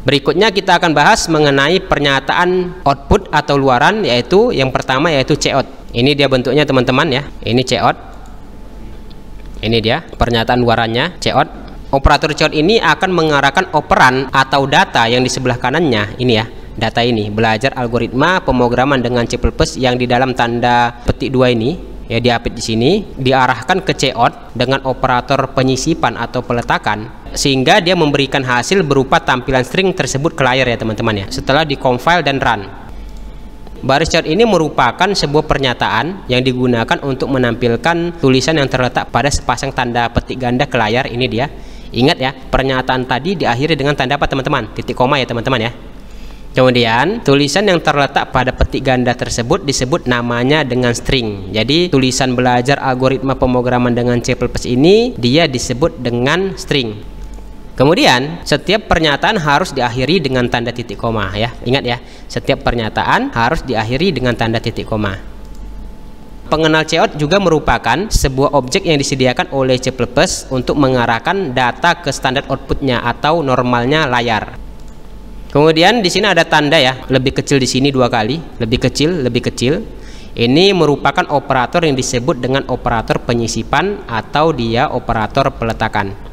Berikutnya kita akan bahas mengenai pernyataan output atau luaran, yaitu yang pertama yaitu cout. Ini dia bentuknya teman-teman ya. Ini cout. Ini dia pernyataan luarannya cout. Operator cout ini akan mengarahkan operan atau data yang di sebelah kanannya. Ini ya, data ini belajar algoritma pemrograman dengan C++ yang di dalam tanda petik 2 ini ya, diapit di sini, diarahkan ke cout dengan operator penyisipan atau peletakan, sehingga dia memberikan hasil berupa tampilan string tersebut ke layar ya teman-teman ya, setelah di-compile dan run. Baris cout ini merupakan sebuah pernyataan yang digunakan untuk menampilkan tulisan yang terletak pada sepasang tanda petik ganda ke layar. Ini dia. Ingat ya, pernyataan tadi diakhiri dengan tanda apa teman-teman? Titik koma ya teman-teman ya. Kemudian tulisan yang terletak pada petik ganda tersebut disebut namanya dengan string. Jadi tulisan belajar algoritma pemrograman dengan C++ ini dia disebut dengan string. Kemudian setiap pernyataan harus diakhiri dengan tanda titik koma ya. Ingat ya, setiap pernyataan harus diakhiri dengan tanda titik koma. Pengenal cout juga merupakan sebuah objek yang disediakan oleh C++ untuk mengarahkan data ke standar outputnya atau normalnya layar. Kemudian di sini ada tanda ya, lebih kecil di sini 2 kali, lebih kecil, lebih kecil. Ini merupakan operator yang disebut dengan operator penyisipan atau dia operator peletakan.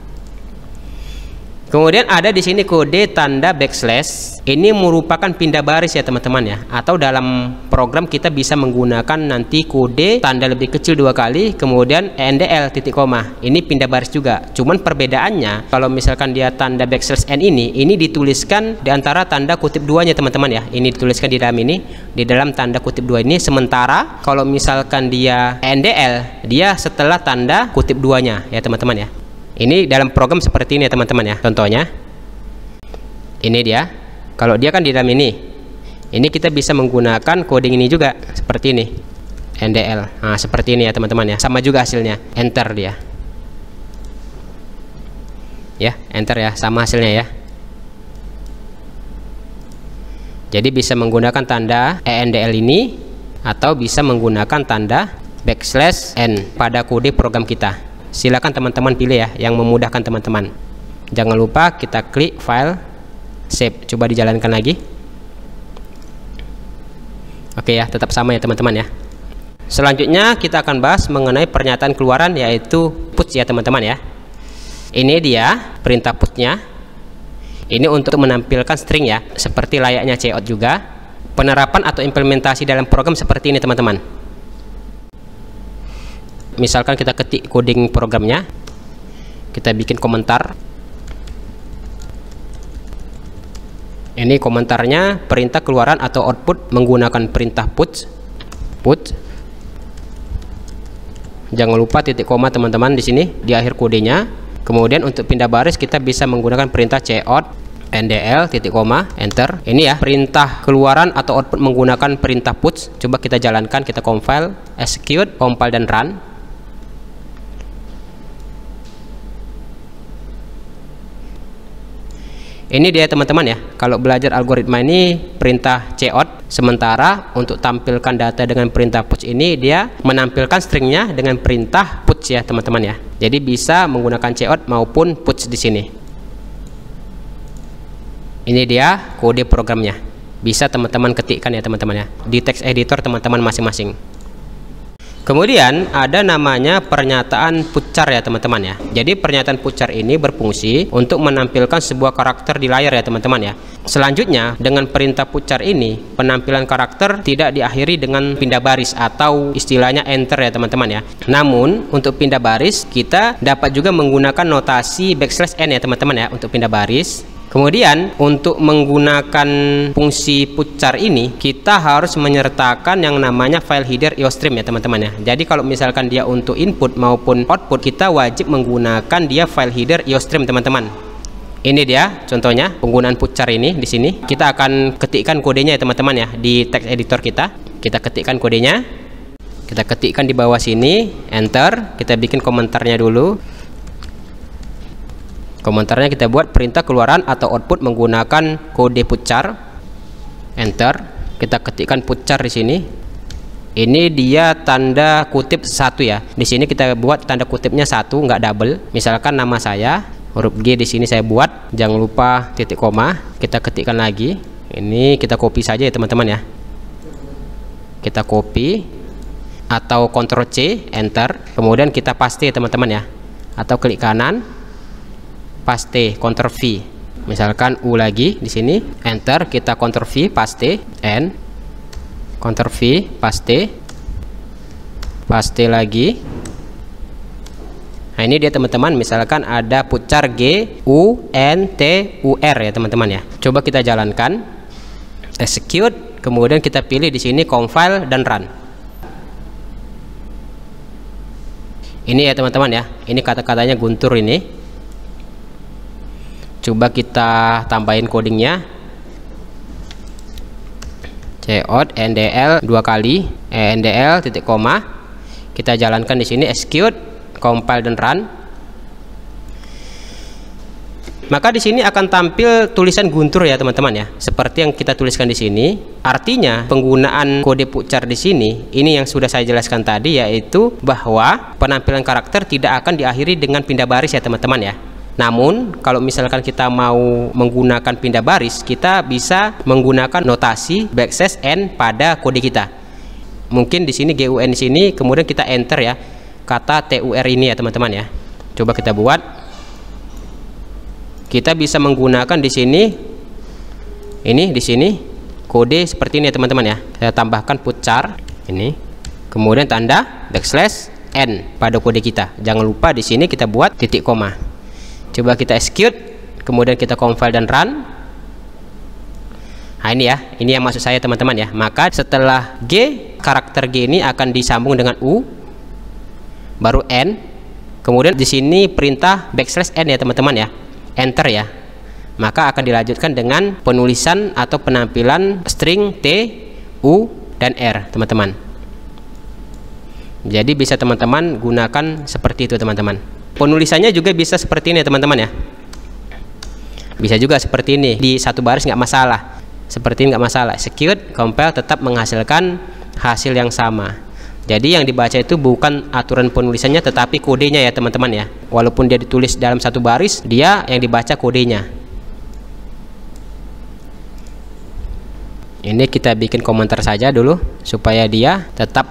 Kemudian ada di sini kode tanda backslash. Ini merupakan pindah baris ya teman-teman ya. Atau dalam program kita bisa menggunakan nanti kode tanda lebih kecil 2 kali, kemudian endl titik koma. Ini pindah baris juga. Cuman perbedaannya kalau misalkan dia tanda backslash n ini dituliskan di antara tanda kutip 2-nya teman-teman ya. Ini dituliskan di dalam ini, di dalam tanda kutip 2 ini. Sementara kalau misalkan dia ndl, dia setelah tanda kutip 2-nya ya teman-teman ya. Ini dalam program seperti ini ya teman-teman ya. Contohnya ini dia. Kalau dia kan di dalam ini kita bisa menggunakan coding ini juga seperti ini, ndl. Nah seperti ini ya teman-teman ya, sama juga hasilnya. Enter dia ya, enter ya, sama hasilnya ya. Jadi bisa menggunakan tanda endl ini atau bisa menggunakan tanda backslash n pada kode program kita. Silakan teman-teman pilih ya yang memudahkan teman-teman. Jangan lupa kita klik file, save. Coba dijalankan lagi. Oke ya, tetap sama ya teman-teman ya. Selanjutnya kita akan bahas mengenai pernyataan keluaran, yaitu puts ya teman-teman ya. Ini dia perintah putsnya. Ini untuk menampilkan string ya, seperti layaknya cout juga. Penerapan atau implementasi dalam program seperti ini teman-teman. Misalkan kita ketik coding programnya, kita bikin komentar. Ini komentarnya perintah keluaran atau output menggunakan perintah puts. Jangan lupa titik koma teman-teman di sini di akhir kodenya. Kemudian untuk pindah baris kita bisa menggunakan perintah cout ndl titik koma enter. Ini ya perintah keluaran atau output menggunakan perintah puts. Coba kita jalankan, kita compile, execute, compile dan run. Ini dia teman-teman ya, kalau belajar algoritma ini perintah cout, sementara untuk tampilkan data dengan perintah puts ini dia menampilkan stringnya dengan perintah puts ya teman-teman ya. Jadi bisa menggunakan cout maupun puts di sini. Ini dia kode programnya. Bisa teman-teman ketikkan ya teman-teman ya di text editor teman-teman masing-masing. Kemudian ada namanya pernyataan putchar ya teman-teman ya. Jadi pernyataan putchar ini berfungsi untuk menampilkan sebuah karakter di layar ya teman-teman ya. Selanjutnya dengan perintah putchar ini penampilan karakter tidak diakhiri dengan pindah baris atau istilahnya enter ya teman-teman ya. Namun untuk pindah baris kita dapat juga menggunakan notasi backslash n ya teman-teman ya untuk pindah baris. Kemudian untuk menggunakan fungsi putchar ini kita harus menyertakan yang namanya file header iostream ya teman-teman ya. Jadi kalau misalkan dia untuk input maupun output kita wajib menggunakan dia file header iostream teman-teman. Ini dia contohnya penggunaan putchar ini di sini. Kita akan ketikkan kodenya ya teman-teman ya di text editor kita. Kita ketikkan kodenya. Kita ketikkan di bawah sini, enter. Kita bikin komentarnya dulu. Komentarnya kita buat perintah keluaran atau output menggunakan kode putchar, enter. Kita ketikkan putchar di sini. Ini dia tanda kutip 1 ya. Di sini kita buat tanda kutipnya 1, nggak double. Misalkan nama saya, Huruf G di sini saya buat, jangan lupa titik koma. Kita ketikkan lagi. Ini kita copy saja ya teman-teman ya. Kita copy atau Ctrl C, enter. Kemudian kita paste ya teman-teman ya. Atau klik kanan, paste, Ctrl V. Misalkan U lagi di sini, enter. Kita Ctrl V, paste, N, Ctrl V, paste, paste lagi. Nah ini dia teman-teman, misalkan ada pucar G U N T U R ya teman-teman ya. Coba kita jalankan, execute, kemudian kita pilih di sini compile dan run. Ini ya teman-teman ya, ini kata-katanya Guntur ini. Coba kita tambahin codingnya. Cout ndl 2 kali, ndl titik koma. Kita jalankan di sini, execute, compile dan run. Maka di sini akan tampil tulisan Guntur ya teman-teman ya, seperti yang kita tuliskan di sini. Artinya penggunaan kode pucar di sini, ini yang sudah saya jelaskan tadi, yaitu bahwa penampilan karakter tidak akan diakhiri dengan pindah baris ya teman-teman ya. Namun kalau misalkan kita mau menggunakan pindah baris, kita bisa menggunakan notasi backslash n pada kode kita. Mungkin di sini GUN di sini, kemudian kita enter ya kata TUR ini ya teman-teman ya. Coba kita buat. Kita bisa menggunakan di sini, ini di sini kode seperti ini ya teman-teman ya. Saya tambahkan pucar ini, kemudian tanda backslash n pada kode kita. Jangan lupa di sini kita buat titik koma. Coba kita execute, kemudian kita compile dan run. Nah ini ya, ini yang maksud saya teman-teman ya. Maka setelah G, karakter G ini akan disambung dengan U, baru N, kemudian di sini perintah backslash N ya teman-teman ya, enter ya. Maka akan dilanjutkan dengan penulisan atau penampilan string T, U, dan R teman-teman. Jadi bisa teman-teman gunakan seperti itu teman-teman. Penulisannya juga bisa seperti ini teman-teman ya. Bisa juga seperti ini, di satu baris nggak masalah. Seperti ini nggak masalah. Execute, compile, tetap menghasilkan hasil yang sama. Jadi yang dibaca itu bukan aturan penulisannya, tetapi kodenya ya teman-teman ya. Walaupun dia ditulis dalam satu baris, dia yang dibaca kodenya. Ini kita bikin komentar saja dulu supaya dia tetap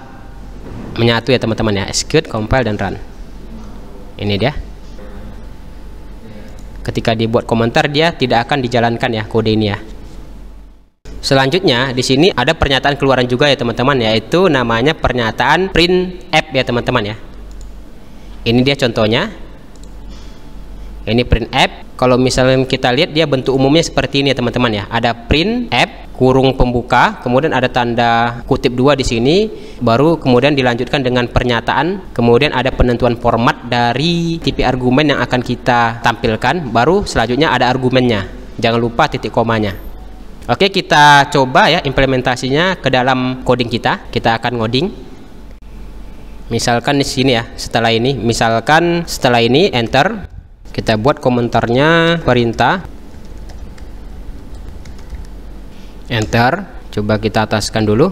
menyatu ya teman-teman ya. Execute, compile, dan run. Ini dia. Ketika dibuat komentar, dia tidak akan dijalankan ya kode ini ya. Selanjutnya di sini ada pernyataan keluaran juga ya teman-teman, yaitu namanya pernyataan printf ya teman-teman ya. Ini dia contohnya. Ini printf. Kalau misalnya kita lihat, dia bentuk umumnya seperti ini ya teman-teman ya. Ada printf kurung pembuka, kemudian ada tanda kutip 2 di sini, baru kemudian dilanjutkan dengan pernyataan, kemudian ada penentuan format dari tipe argumen yang akan kita tampilkan, baru selanjutnya ada argumennya. Jangan lupa titik komanya. Oke, kita coba ya implementasinya ke dalam coding kita. Kita akan ngoding. Misalkan di sini ya, setelah ini, misalkan setelah ini enter, kita buat komentarnya perintah. Enter. Coba kita ataskan dulu.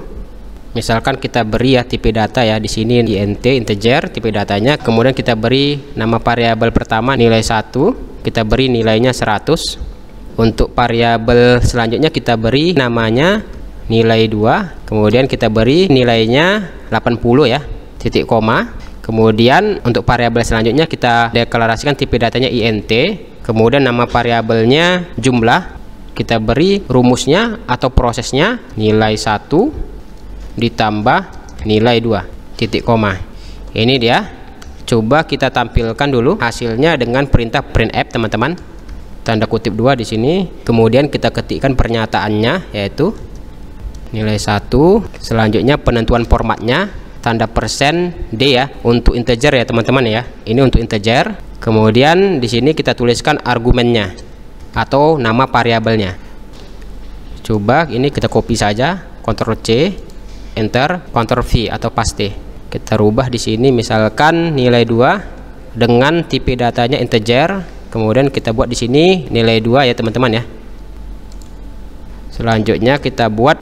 Misalkan kita beri ya tipe data ya, di sini int integer tipe datanya, kemudian kita beri nama variabel pertama nilai 1, kita beri nilainya 100. Untuk variabel selanjutnya kita beri namanya nilai 2, kemudian kita beri nilainya 80 ya, titik koma. Kemudian untuk variabel selanjutnya kita deklarasikan tipe datanya int, kemudian nama variabelnya jumlah, kita beri rumusnya atau prosesnya nilai 1 ditambah nilai 2, titik koma. Ini dia. Coba kita tampilkan dulu hasilnya dengan perintah printf teman-teman. Tanda kutip 2 di sini, kemudian kita ketikkan pernyataannya yaitu nilai 1, selanjutnya penentuan formatnya tanda persen %d ya, untuk integer ya teman-teman ya. Ini untuk integer. Kemudian di sini kita tuliskan argumennya atau nama variabelnya. Coba ini kita copy saja, Ctrl C, enter, Ctrl V atau paste. Kita rubah di sini misalkan nilai 2 dengan tipe datanya integer. Kemudian kita buat di sini nilai 2 ya teman-teman ya. Selanjutnya kita buat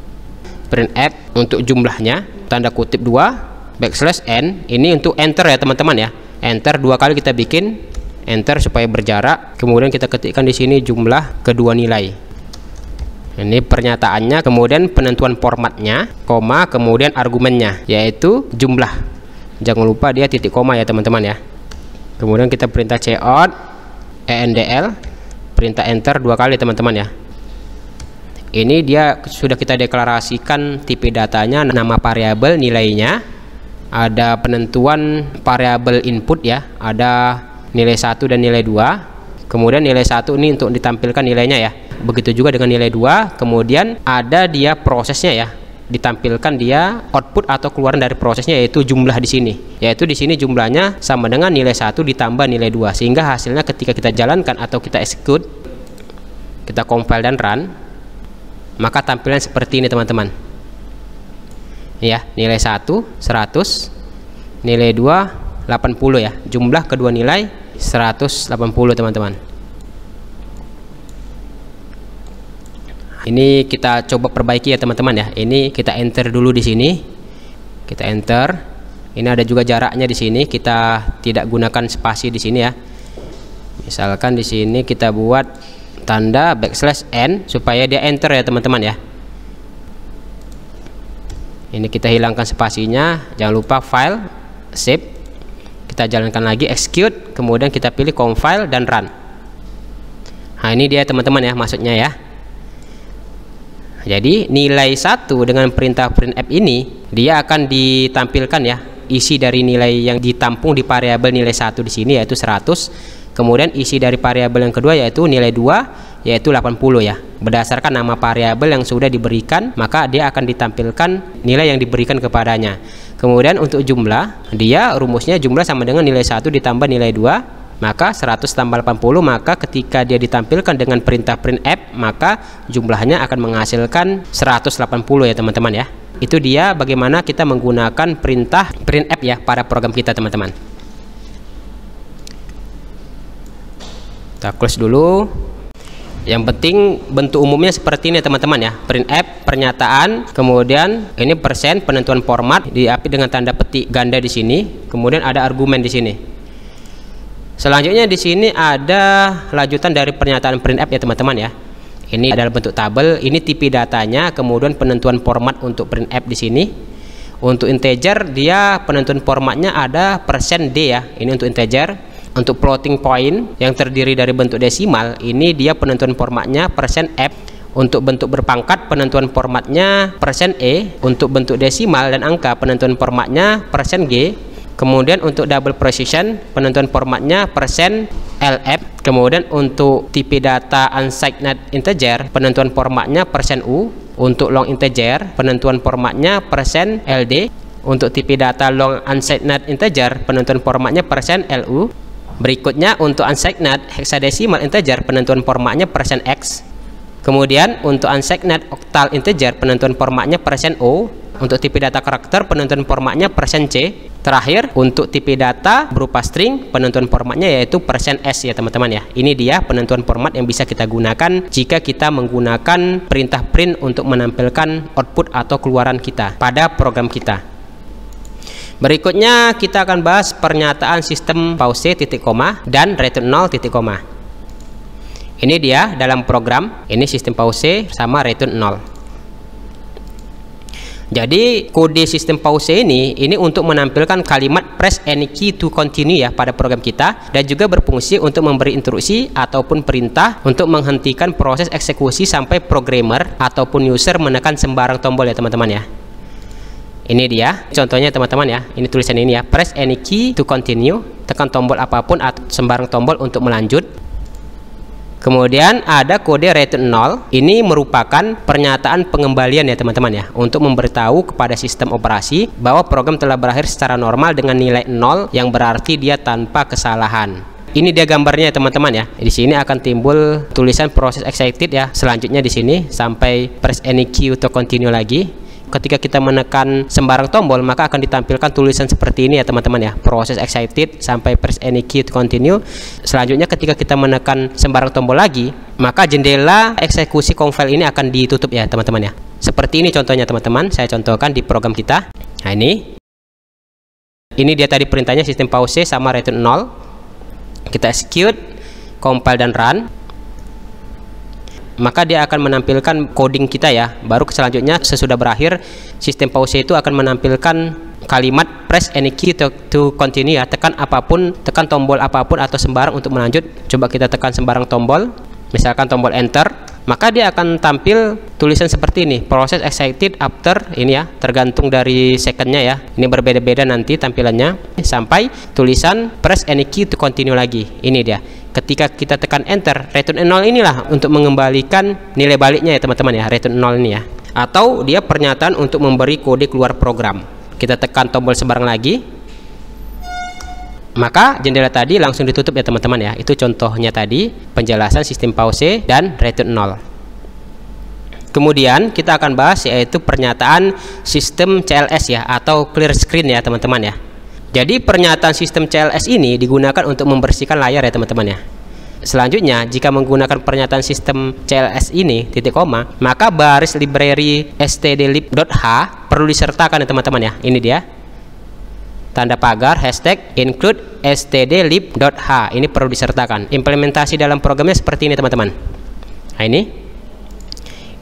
printf untuk jumlahnya, tanda kutip 2 backslash n, ini untuk enter ya teman-teman ya. Enter 2 kali kita bikin, enter supaya berjarak. Kemudian kita ketikkan di sini jumlah kedua nilai. Ini pernyataannya, kemudian penentuan formatnya, koma, kemudian argumennya yaitu jumlah. Jangan lupa dia titik koma ya teman-teman ya. Kemudian kita perintah cout endl, perintah enter 2 kali teman-teman ya. Ini dia sudah kita deklarasikan tipe datanya, nama variabel, nilainya, ada penentuan variabel input ya, ada nilai 1 dan nilai 2. Kemudian nilai 1 ini untuk ditampilkan nilainya ya. Begitu juga dengan nilai 2. Kemudian ada dia prosesnya ya, ditampilkan dia output atau keluaran dari prosesnya, yaitu jumlah di sini. Yaitu di sini jumlahnya sama dengan nilai 1 ditambah nilai 2, sehingga hasilnya ketika kita jalankan atau kita execute, kita compile dan run, maka tampilan seperti ini teman-teman. Ya, nilai 1 100, nilai 2 80 ya. Jumlah kedua nilai 180 teman-teman. Ini kita coba perbaiki ya teman-teman ya. Ini kita enter dulu di sini. Kita enter. Ini ada juga jaraknya di sini. Kita tidak gunakan spasi di sini ya. Misalkan di sini kita buat tanda \n supaya dia enter ya teman-teman ya. Ini kita hilangkan spasinya. Jangan lupa file, save, kita jalankan lagi, execute, kemudian kita pilih compile dan run. Nah ini dia teman-teman ya, maksudnya ya. Jadi nilai 1 dengan perintah printf ini dia akan ditampilkan ya, isi dari nilai yang ditampung di variabel nilai 1 di sini yaitu 100. Kemudian isi dari variabel yang kedua yaitu nilai 2 yaitu 80 ya. Berdasarkan nama variabel yang sudah diberikan, maka dia akan ditampilkan nilai yang diberikan kepadanya. Kemudian untuk jumlah, dia rumusnya jumlah sama dengan nilai 1 ditambah nilai 2, maka 100 tambah 80, maka ketika dia ditampilkan dengan perintah printf, maka jumlahnya akan menghasilkan 180 ya teman-teman ya. Itu dia bagaimana kita menggunakan perintah printf ya pada program kita teman-teman. Kita close dulu. Yang penting bentuk umumnya seperti ini teman-teman ya. Printf pernyataan, kemudian ini persen penentuan format diapit dengan tanda petik ganda di sini, kemudian ada argumen di sini. Selanjutnya di sini ada lanjutan dari pernyataan printf ya teman-teman ya. Ini adalah bentuk tabel, ini tipe datanya, kemudian penentuan format untuk printf di sini. Untuk integer dia penentuan formatnya ada %d ya. Ini untuk integer. Untuk floating point yang terdiri dari bentuk desimal, ini dia penentuan formatnya %f. Untuk bentuk berpangkat penentuan formatnya %e. Untuk bentuk desimal dan angka penentuan formatnya %g. Kemudian untuk double precision penentuan formatnya %lf. Kemudian untuk tipe data unsigned integer penentuan formatnya %u. Untuk long integer penentuan formatnya %ld. Untuk tipe data long unsigned integer penentuan formatnya %lu. Berikutnya untuk unsigned hexadecimal integer penentuan formatnya %x. Kemudian untuk unsigned octal integer penentuan formatnya %o. Untuk tipe data karakter penentuan formatnya %c. Terakhir untuk tipe data berupa string penentuan formatnya yaitu %s ya teman-teman ya. Ini dia penentuan format yang bisa kita gunakan jika kita menggunakan perintah print untuk menampilkan output atau keluaran kita pada program kita. Berikutnya kita akan bahas pernyataan sistem pause titik koma dan return 0 titik koma. Ini dia dalam program, ini sistem pause sama return 0. Jadi kode sistem pause ini untuk menampilkan kalimat press any key to continue ya pada program kita, dan juga berfungsi untuk memberi instruksi ataupun perintah untuk menghentikan proses eksekusi sampai programmer ataupun user menekan sembarang tombol ya teman-teman ya. Ini dia contohnya teman-teman ya. Ini tulisan ini ya, press any key to continue, tekan tombol apapun atau sembarang tombol untuk melanjut. Kemudian ada kode return 0. Ini merupakan pernyataan pengembalian ya teman-teman ya, untuk memberitahu kepada sistem operasi bahwa program telah berakhir secara normal dengan nilai 0, yang berarti dia tanpa kesalahan. Ini dia gambarnya teman-teman ya. Di sini akan timbul tulisan proses excited ya. Selanjutnya di sini sampai press any key to continue lagi. Ketika kita menekan sembarang tombol, maka akan ditampilkan tulisan seperti ini ya teman-teman ya, proses excited sampai press any key to continue. Selanjutnya ketika kita menekan sembarang tombol lagi, maka jendela eksekusi compile ini akan ditutup ya teman-teman ya. Seperti ini contohnya teman-teman, saya contohkan di program kita. Nah ini dia tadi perintahnya sistem pause sama return 0. Kita execute, compile dan run, maka dia akan menampilkan coding kita ya. Baru selanjutnya sesudah berakhir, sistem pause itu akan menampilkan kalimat press any key to continue ya. Tekan apapun, tekan tombol apapun atau sembarang untuk melanjut. Coba kita tekan sembarang tombol, misalkan tombol enter, maka dia akan tampil tulisan seperti ini, process excited after, ini ya, tergantung dari secondnya ya. Ini berbeda-beda nanti tampilannya, sampai tulisan press any key to continue lagi. Ini dia. Ketika kita tekan enter, return 0 inilah untuk mengembalikan nilai baliknya ya teman-teman ya, return 0 ini ya. Atau dia pernyataan untuk memberi kode keluar program. Kita tekan tombol sembarang lagi, maka jendela tadi langsung ditutup ya teman-teman ya. Itu contohnya tadi penjelasan sistem pause dan return 0. Kemudian kita akan bahas yaitu pernyataan sistem CLS ya, atau clear screen ya teman-teman ya. Jadi pernyataan sistem CLS ini digunakan untuk membersihkan layar ya teman-teman ya. Selanjutnya, jika menggunakan pernyataan sistem CLS ini titik koma, maka baris library stdlib.h perlu disertakan ya teman-teman ya. Ini dia. Tanda pagar hashtag include stdlib.h ini perlu disertakan. Implementasi dalam programnya seperti ini teman-teman. Nah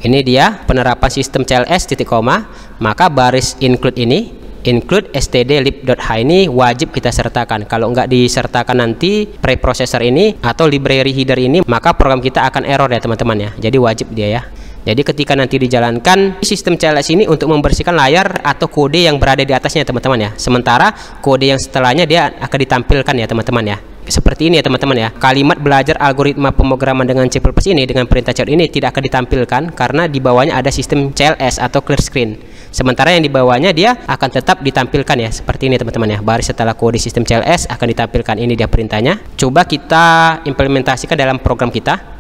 ini dia penerapan sistem CLS titik koma, maka baris include ini, include stdlib.h ini wajib kita sertakan. Kalau nggak disertakan nanti preprocessor ini atau library header ini, maka program kita akan error ya teman-teman ya. Jadi wajib dia ya. Jadi ketika nanti dijalankan sistem CLS ini untuk membersihkan layar atau kode yang berada di atasnya teman-teman ya. Sementara kode yang setelahnya dia akan ditampilkan ya teman-teman ya. Seperti ini ya teman-teman ya. Kalimat belajar algoritma pemrograman dengan C++ ini dengan perintah cout ini tidak akan ditampilkan karena di bawahnya ada sistem CLS atau clear screen. Sementara yang di bawahnya dia akan tetap ditampilkan ya. Seperti ini teman-teman ya. Baris setelah kode sistem CLS akan ditampilkan. Ini dia perintahnya. Coba kita implementasikan dalam program kita.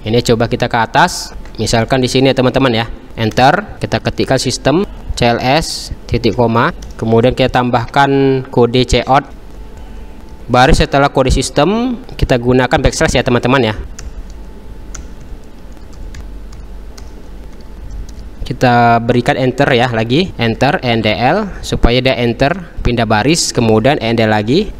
Ini coba kita ke atas, misalkan di sini ya teman-teman ya, enter, kita ketikkan sistem CLS titik koma, kemudian kita tambahkan kode cout, baris setelah kode sistem kita gunakan backslash ya teman-teman ya. Kita berikan enter ya, lagi enter endl supaya dia enter, pindah baris, kemudian endl lagi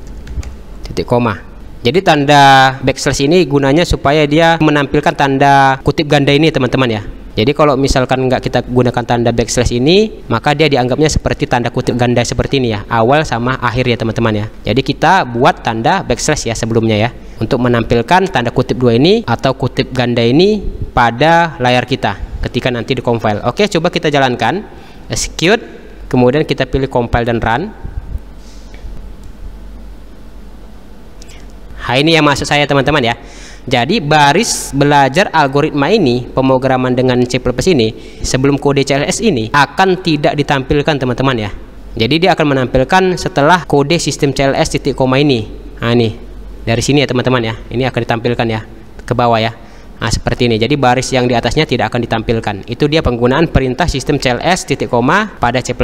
titik koma. Jadi tanda backslash ini gunanya supaya dia menampilkan tanda kutip ganda ini teman-teman ya. Jadi kalau misalkan nggak kita gunakan tanda backslash ini, maka dia dianggapnya seperti tanda kutip ganda seperti ini ya, awal sama akhir ya teman-teman ya. Jadi kita buat tanda backslash ya sebelumnya ya, untuk menampilkan tanda kutip dua ini atau kutip ganda ini pada layar kita ketika nanti di compile. Oke, coba kita jalankan, execute, kemudian kita pilih compile dan run. Nah, ini yang maksud saya teman-teman ya. Jadi baris belajar algoritma ini pemrograman dengan C++ ini sebelum kode CLS ini akan tidak ditampilkan teman-teman ya. Jadi dia akan menampilkan setelah kode sistem CLS titik koma ini. Nah ini dari sini ya teman-teman ya. Ini akan ditampilkan ya ke bawah ya. Nah seperti ini. Jadi baris yang di atasnya tidak akan ditampilkan. Itu dia penggunaan perintah sistem CLS titik koma pada C++.